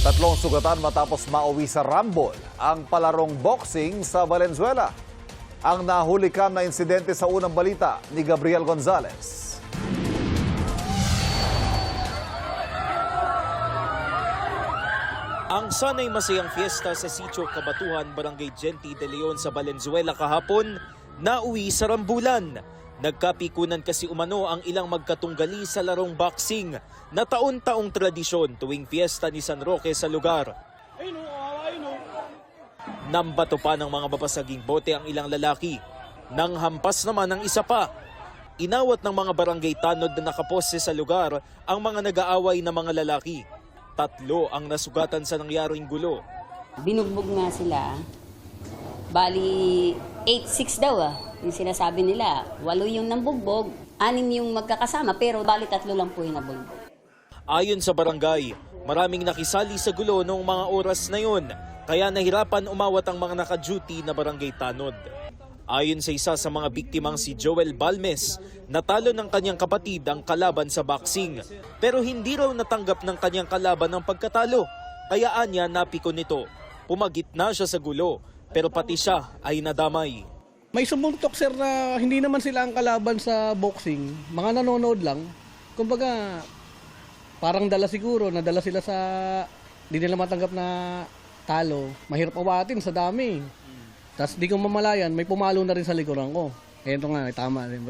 Tatlong sugatan matapos mauwi sa Rambol ang palarong boxing sa Valenzuela. Ang nahulikan na insidente sa unang balita ni Gabriel Gonzalez. Ang sanay masayang fiesta sa Sitio Kabatuhan, Barangay Genti de Leon sa Valenzuela kahapon, nauwi sa Rambulan. Nagkapikunan kasi umano ang ilang magkatunggali sa larong boxing na taon-taong tradisyon tuwing fiesta ni San Roque sa lugar. Nambato pa ng mga babasaging bote ang ilang lalaki. Nang hampas naman ang isa pa. Inawat ng mga barangay tanod na nakapose sa lugar ang mga nag-aaway na mga lalaki. 3 ang nasugatan sa nangyaring gulo. Binugbog nga sila. Bali, 8-6 daw yung sinasabi nila. 8 yung nambugbog, 6 yung magkakasama, pero bali 3 lang po yung nabugbog. Ayon sa barangay, maraming nakisali sa gulo noong mga oras na yun, kaya nahirapan umawat ang mga naka-duty na barangay tanod. Ayon sa isa sa mga biktimang si Joel Balmes, natalo ng kanyang kapatid ang kalaban sa boxing. Pero hindi raw natanggap ng kanyang kalaban ang pagkatalo, kaya anya napiko nito. Pumagitna siya sa gulo, pero pati siya ay nadamay. May sumuntok sir na hindi naman sila ang kalaban sa boxing, mga nanonood lang. Kumbaga, parang dala siguro, nadala sila sa di nila matanggap na talo. Mahirap awatin sa dami. Tapos di ko mamalayan, may pumalo na rin sa likuran ko. Ito nga, may tama rin.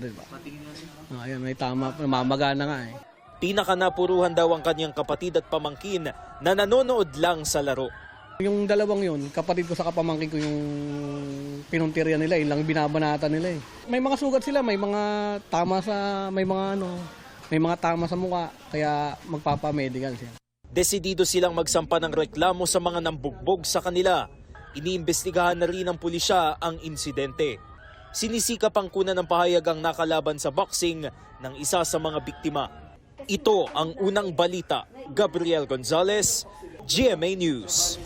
Ayun, may tama, mamagana nga eh. Pinakanapuruhan daw ang kanyang kapatid at pamangkin na nanonood lang sa laro. Yung dalawang yun, kapatid ko sa kapamangkin ko yung pinuntirya nila, ilang binabanata nila eh. May mga sugat sila, may mga tama sa, may mga tama sa mukha, kaya magpapa-medical siya. Desidido silang magsampa ng reklamo sa mga nambugbog sa kanila. Iniimbestigahan na rin ng pulisya ang insidente. Sinisikap ang kunan ng pahayag ang nakalaban sa boxing ng isa sa mga biktima. Ito ang unang balita. Gabriel Gonzalez, GMA News.